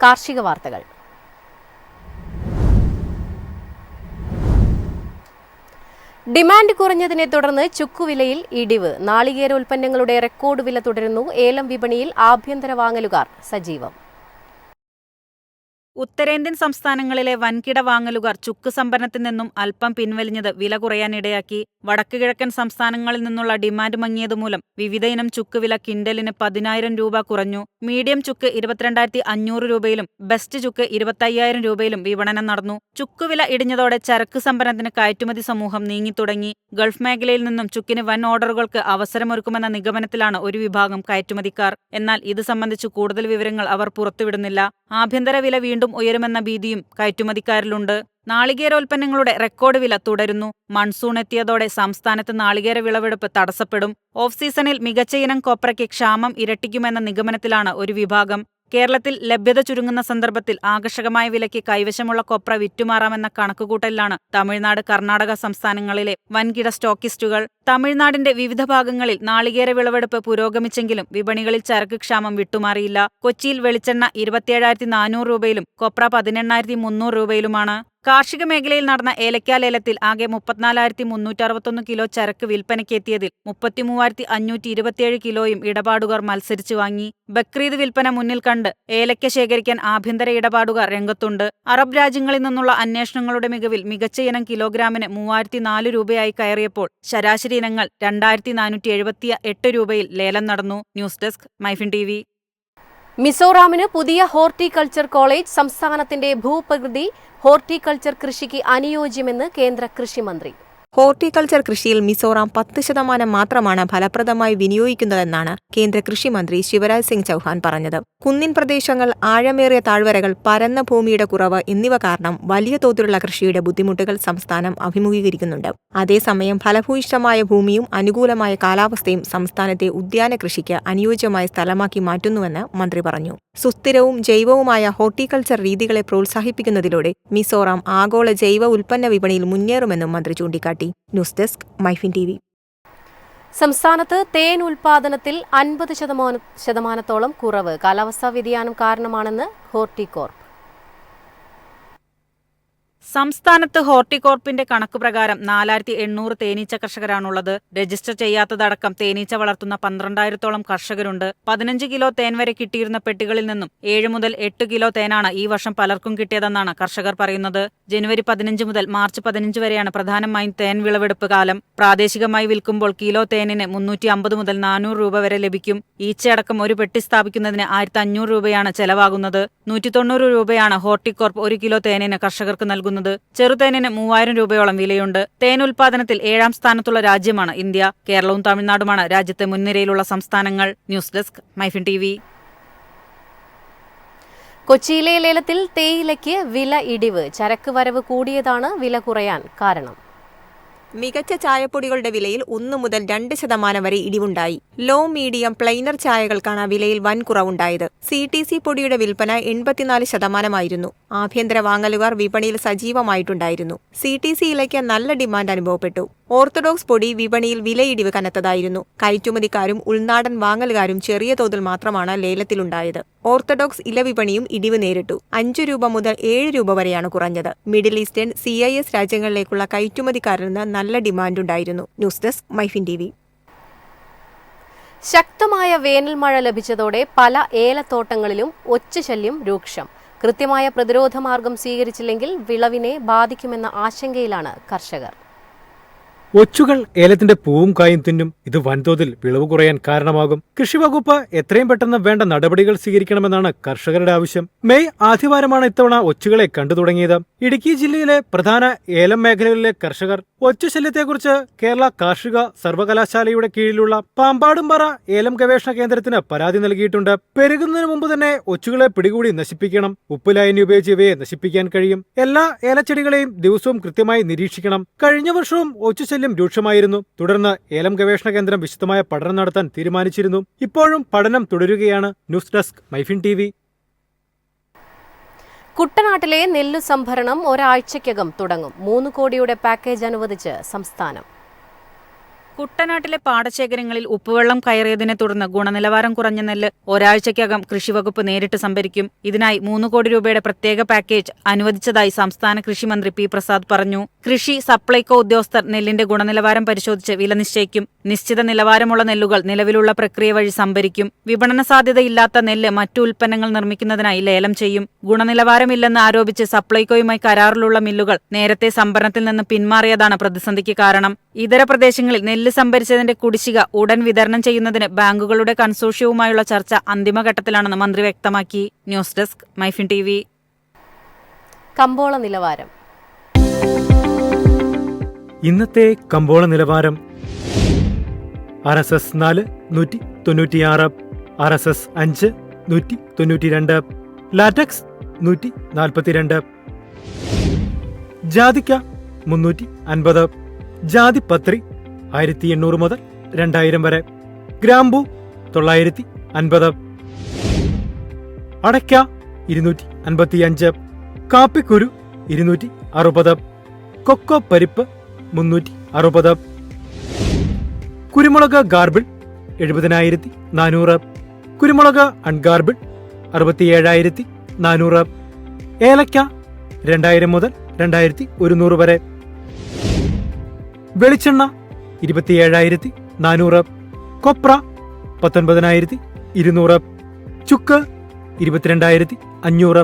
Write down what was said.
കാർഷിക വാർത്തകൾ. ഡിമാൻഡ് കുറഞ്ഞതിനെ തുടർന്ന് ചുക്കുവിലയിൽ ഇടിവ്. നാളികേര ഉൽപ്പന്നങ്ങളുടെ റെക്കോർഡ് വില തുടരുന്നു. ഏലം വിപണിയിൽ ആഭ്യന്തര വാങ്ങലുകാർ സജീവം. ഉത്തരേന്ത്യൻ സംസ്ഥാനങ്ങളിലെ വൻകിട വാങ്ങലുകാർ ചുക്ക് സംഭരണത്തിൽ നിന്നും അല്പം പിൻവലിഞ്ഞത് വില കുറയാനിടയാക്കി. വടക്ക് കിഴക്കൻ സംസ്ഥാനങ്ങളിൽ നിന്നുള്ള ഡിമാൻഡ് മങ്ങിയതുമൂലം വിവിധയിനം ചുക്ക് വില കിൻഡലിന് 10,000 രൂപ കുറഞ്ഞു. മീഡിയം ചുക്ക് 22,500 രൂപയിലും ബെസ്റ്റ് ചുക്ക് 25,000 രൂപയിലും വിപണനം നടന്നു. ചുക്കുവില ഇടിഞ്ഞതോടെ ചരക്ക് സംഭരണത്തിന് കയറ്റുമതി സമൂഹം നീങ്ങിത്തുടങ്ങി. ഗൾഫ് മേഖലയിൽ നിന്നും ചുക്കിന് വൻ ഓർഡറുകൾക്ക് അവസരമൊരുക്കുമെന്ന നിഗമനത്തിലാണ് ഒരു വിഭാഗം കയറ്റുമതിക്കാർ. എന്നാൽ ഇത് സംബന്ധിച്ച് കൂടുതൽ വിവരങ്ങൾ അവർ പുറത്തുവിടുന്നില്ല. ആഭ്യന്തര വില വീണ്ടും ഉയരുമെന്ന ഭീതിയും കയറ്റുമതിക്കാരിലുണ്ട്. നാളികേരോൽപ്പന്നങ്ങളുടെ റെക്കോർഡ് വില തുടരുന്നു. മൺസൂൺ എത്തിയതോടെ സംസ്ഥാനത്ത് നാളികേര വിളവെടുപ്പ് തടസ്സപ്പെടും. ഓഫ് സീസണിൽ മികച്ച ഇനം കൊപ്രയ്ക്ക് ക്ഷാമം ഇരട്ടിക്കുമെന്ന നിഗമനത്തിലാണ് ഒരു വിഭാഗം. കേരളത്തിൽ ലഭ്യത ചുരുങ്ങുന്ന സന്ദർഭത്തിൽ ആകർഷകമായ വിലയ്ക്ക് കൈവശമുള്ള കൊപ്ര വിറ്റുമാറാമെന്ന കണക്കുകൂട്ടലിലാണ് തമിഴ്നാട്, കർണാടക സംസ്ഥാനങ്ങളിലെ വൻകിട സ്റ്റോക്കിസ്റ്റുകൾ. തമിഴ്നാടിന്റെ വിവിധ ഭാഗങ്ങളിൽ നാളികേര വിളവെടുപ്പ് പുരോഗമിച്ചെങ്കിലും വിപണികളിൽ ചരക്ക് ക്ഷാമം വിട്ടുമാറിയില്ല. കൊച്ചിയിൽ വെളിച്ചെണ്ണ 27,400 രൂപയിലും കൊപ്ര 18,300 രൂപയിലുമാണ്. കാർഷിക മേഖലയിൽ നടന്ന ഏലയ്ക്ക ലേലത്തിൽ ആകെ 34,361 കിലോ ചരക്ക് വിൽപ്പനയ്ക്കെത്തിയതിൽ 33,527 കിലോയും ഇടപാടുകാർ മത്സരിച്ചു വാങ്ങി. ബക്രീദ് വിൽപ്പന മുന്നിൽ കണ്ട് ഏലയ്ക്ക ശേഖരിക്കാൻ ആഭ്യന്തര ഇടപാടുകാർ രംഗത്തുണ്ട്. അറബ് രാജ്യങ്ങളിൽ നിന്നുള്ള അന്വേഷണങ്ങളുടെ മികവിൽ മികച്ച ഇനം കിലോഗ്രാമിന് 3,004 രൂപയായി കയറിയപ്പോൾ ശരാശരി ഇനങ്ങൾ 2,478 രൂപയിൽ ലേലം നടന്നു. News desk MyFin TV. മിസോറാമിന് പുതിയ ഹോർട്ടിക്കൾച്ചർ കോളേജ്. സംസ്ഥാനത്തിന്റെ ഭൂപ്രകൃതി ഹോർട്ടിക്കൾച്ചർ കൃഷിക്ക് അനുയോജ്യമെന്ന് കേന്ദ്ര കൃഷിമന്ത്രി. ഹോർട്ടിക്കൾച്ചർ കൃഷിയിൽ മിസോറാം 10% മാത്രമാണ് ഫലപ്രദമായി വിനിയോഗിക്കുന്നതെന്നാണ് കേന്ദ്ര കൃഷിമന്ത്രി ശിവരാജ് സിംഗ് ചൗഹാൻ പറഞ്ഞത്. കുന്നിൻ പ്രദേശങ്ങൾ, ആഴമേറിയ താഴ്വരകൾ, പരന്ന ഭൂമിയുടെ കുറവ് എന്നിവ കാരണം വലിയ തോതിലുള്ള കൃഷിയുടെ ബുദ്ധിമുട്ടുകൾ സംസ്ഥാനം അഭിമുഖീകരിക്കുന്നുണ്ട്. അതേസമയം ഫലഭൂയിഷ്ഠമായ ഭൂമിയും അനുകൂലമായ കാലാവസ്ഥയും സംസ്ഥാനത്തെ ഉദ്യാന കൃഷിക്ക് അനുയോജ്യമായ സ്ഥലമാക്കി മാറ്റുന്നുവെന്ന് മന്ത്രി പറഞ്ഞു. സുസ്ഥിരവും ജൈവവുമായ ഹോർട്ടിക്കൾച്ചർ രീതികളെ പ്രോത്സാഹിപ്പിക്കുന്നതിലൂടെ മിസോറാം ആഗോള ജൈവ ഉൽപ്പന്ന വിപണിയിൽ മുന്നേറുമെന്നും മന്ത്രി ചൂണ്ടിക്കാട്ടി. News desk MyFin TV. സംസ്ഥാനത്ത് തേൻ ഉൽപാദനത്തിൽ 50% കുറവ് കാലാവസ്ഥാ വ്യതിയാനം കാരണമാണെന്ന് ഹോർട്ടികോർപ്പ്. സംസ്ഥാനത്ത് ഹോർട്ടികോർപ്പിന്റെ കണക്കുപ്രകാരം 4,800 തേനീച്ച കർഷകരാണുള്ളത്. രജിസ്റ്റർ ചെയ്യാത്തതടക്കം തേനീച്ച വളർത്തുന്ന 12,000-ഓളം കർഷകരുണ്ട്. 15 കിലോ തേൻ വരെ കിട്ടിയിരുന്ന പെട്ടികളിൽ നിന്നും 7 മുതൽ 8 കിലോ തേനാണ് ഈ വർഷം പലർക്കും കിട്ടിയതെന്നാണ് കർഷകർ പറയുന്നത്. ജനുവരി 15 മുതൽ മാർച്ച് 15 വരെയാണ് പ്രധാനമായും തേൻ വിളവെടുപ്പ് കാലം. പ്രാദേശികമായി വിൽക്കുമ്പോൾ കിലോ തേനിന് 350 മുതൽ 400 രൂപ വരെ ലഭിക്കും. ഈച്ചയടക്കം ഒരു പെട്ടി സ്ഥാപിക്കുന്നതിന് 1,500 രൂപയാണ് ചെലവാകുന്നത്. 190 രൂപയാണ് ഹോർട്ടികോർപ്പ് 1 കിലോ തേനിന് കർഷകർക്ക് നൽകുന്നത്. ചെറുതേനിന് 3,000 രൂപയോളം വിലയുണ്ട്. തേൻ ഉൽപാദനത്തിൽ 7ാം സ്ഥാനത്തുള്ള രാജ്യമാണ് ഇന്ത്യ. കേരളവും തമിഴ്നാടുമാണ് രാജ്യത്തെ മുൻനിരയിലുള്ള സംസ്ഥാനങ്ങൾ. News desk MyFin TV. കൊച്ചിയിലെ ലേലത്തിൽ തേയിലയ്ക്ക് വില ഇടിവ്. ചരക്ക് വരവ് കൂടിയതാണ് വില കുറയാൻ കാരണം. മികച്ച ചായപ്പൊടികളുടെ വിലയിൽ 1 മുതൽ 2% വരെ ഇടിവുണ്ടായി. ലോ, മീഡിയം, പ്ലെയിനർ ചായകൾക്കാണ് വിലയിൽ വൻ കുറവുണ്ടായത്. CTC പൊടിയുടെ വിൽപ്പന 84%. ആഭ്യന്തര വാങ്ങലുകാർ വിപണിയിൽ സജീവമായിട്ടുണ്ടായിരുന്നു. CTC ഇലയ്ക്ക് നല്ല ഡിമാൻഡ് അനുഭവപ്പെട്ടു. ഓർത്തഡോക്സ് പൊടി വിപണിയിൽ വിലയിടിവ് കനത്തതായിരുന്നു. കയറ്റുമതിക്കാരും ഉൾനാടൻ വാങ്ങലുകാരും ചെറിയ തോതിൽ മാത്രമാണ് ലേലത്തിലുണ്ടായത്. ഓർത്തഡോക്സ് ഇല വിപണിയും ഇടിവ് നേരിട്ടു. 5 രൂപ മുതൽ 7 രൂപ വരെയാണ് കുറഞ്ഞത്. മിഡിൽ ഈസ്റ്റേൺ, CIS രാജ്യങ്ങളിലേക്കുള്ള കയറ്റുമതിക്കാരിൽ നിന്ന് നല്ല ഡിമാൻഡുണ്ടായിരുന്നു. News desk MyFin TV. ശക്തമായ വേനൽ മഴ ലഭിച്ചതോടെ പല ഏലത്തോട്ടങ്ങളിലും ഒച്ചശല്യം രൂക്ഷം. കൃത്യമായ പ്രതിരോധ മാർഗം സ്വീകരിച്ചില്ലെങ്കിൽ വിളവിനെ ബാധിക്കുമെന്ന ആശങ്കയിലാണ് കർഷകർ. ഒച്ചുകൾ ഏലത്തിന്റെ പൂവും കായും തിന്നും. ഇത് വൻതോതിൽ വിളവ് കുറയാൻ കാരണമാകും. കൃഷിവകുപ്പ് എത്രയും പെട്ടെന്ന് വേണ്ട നടപടികൾ സ്വീകരിക്കണമെന്നാണ് കർഷകരുടെ ആവശ്യം. മെയ് ആദ്യവാരമാണ് ഇത്തവണ ഒച്ചുകളെ കണ്ടു തുടങ്ങിയത്. ഇടുക്കി ജില്ലയിലെ പ്രധാന ഏലം മേഖലകളിലെ കർഷകർ ഒച്ചുശല്യത്തെക്കുറിച്ച് കേരള കാർഷിക സർവകലാശാലയുടെ കീഴിലുള്ള പാമ്പാടുംപാറ ഏലം ഗവേഷണ കേന്ദ്രത്തിന് പരാതി നൽകിയിട്ടുണ്ട്. പെരുകുന്നതിന് മുമ്പ് തന്നെ ഒച്ചുകളെ പിടികൂടി നശിപ്പിക്കണം. ഉപ്പുലായനി ഉപയോഗിച്ച് ഇവയെ നശിപ്പിക്കാൻ കഴിയും. എല്ലാ ഏലച്ചെടികളെയും ദിവസവും കൃത്യമായി നിരീക്ഷിക്കണം. കഴിഞ്ഞ വർഷവും ഒച്ചുശല്യം രൂക്ഷമായിരുന്നു. തുടർന്ന് ഏലം ഗവേഷണ കേന്ദ്രം വിശദമായ പഠനം നടത്താൻ തീരുമാനിച്ചിരുന്നു. ഇപ്പോഴും പഠനം തുടരുകയാണ്. News desk MyFin TV. കുട്ടനാട്ടിലെ നെല്ലു സംഭരണം ഒരാഴ്ചയ്ക്കകം തുടങ്ങും. 3 കോടിയുടെ പാക്കേജ് അനുവദിച്ച് സംസ്ഥാനം. കുട്ടനാട്ടിലെ പാടശേഖരങ്ങളിൽ ഉപ്പുവെള്ളം കയറിയതിനെ തുടർന്ന് ഗുണനിലവാരം കുറഞ്ഞ നെല്ല് ഒരാഴ്ചയ്ക്കകം കൃഷിവകുപ്പ് നേരിട്ട് സംഭരിക്കും. ഇതിനായി 3 കോടി രൂപയുടെ പ്രത്യേക പാക്കേജ് അനുവദിച്ചതായി സംസ്ഥാന കൃഷിമന്ത്രി പി പ്രസാദ് പറഞ്ഞു. കൃഷി സപ്ലൈകോ ഉദ്യോഗസ്ഥർ നെല്ലിന്റെ ഗുണനിലവാരം പരിശോധിച്ച് വില നിശ്ചയിക്കും. നിശ്ചിത നിലവാരമുള്ള നെല്ലുകൾ നിലവിലുള്ള പ്രക്രിയ വഴി സംഭരിക്കും. വിപണന സാധ്യതയില്ലാത്ത നെല്ല് മറ്റു ഉൽപ്പന്നങ്ങൾ നിർമ്മിക്കുന്നതിനായി ലേലം ചെയ്യും. ഗുണനിലവാരമില്ലെന്ന് ആരോപിച്ച് സപ്ലൈകോയുമായി കരാറിലുള്ള മില്ലുകൾ നേരത്തെ സംഭരണത്തിൽ നിന്ന് പിന്മാറിയതാണ് പ്രതിസന്ധിക്ക് കാരണം. ഇതര പ്രദേശങ്ങളിൽ നെല്ല് സംഭരിച്ചതിന്റെ കുടിശ്ശിക ഉടൻ വിതരണം ചെയ്യുന്നതിന് ബാങ്കുകളുടെ കൺസോർഷ്യവുമായുള്ള ചർച്ച അന്തിമഘട്ടത്തിലാണെന്ന് മന്ത്രി വ്യക്തമാക്കി. News desk MyFin TV. കമ്പോള നിലവാരം. ഇന്നത്തെ കമ്പോള നിലവാരം: RSS 4 196, RSS 5 192, ലാറ്റക്സ് 142, ജാതിക്ക 350, ജാതിപത്രി 1800 മുതൽ 2000 വരെ, ഗ്രാമ്പൂ 950, അടയ്ക്ക 255, കാപ്പിക്കുരു 260, കൊക്കോ പരിപ്പ് 360, കുരുമുളക് ഗാർബിൾ 70,400, കുരുമുളക് അൺഗാർബിൾ 67,400, ഏലക്ക 2000 മുതൽ 2100 വരെ, വെളിച്ചെണ്ണ 27,400, കൊപ്ര 19,200, ചുക്ക് 22,500.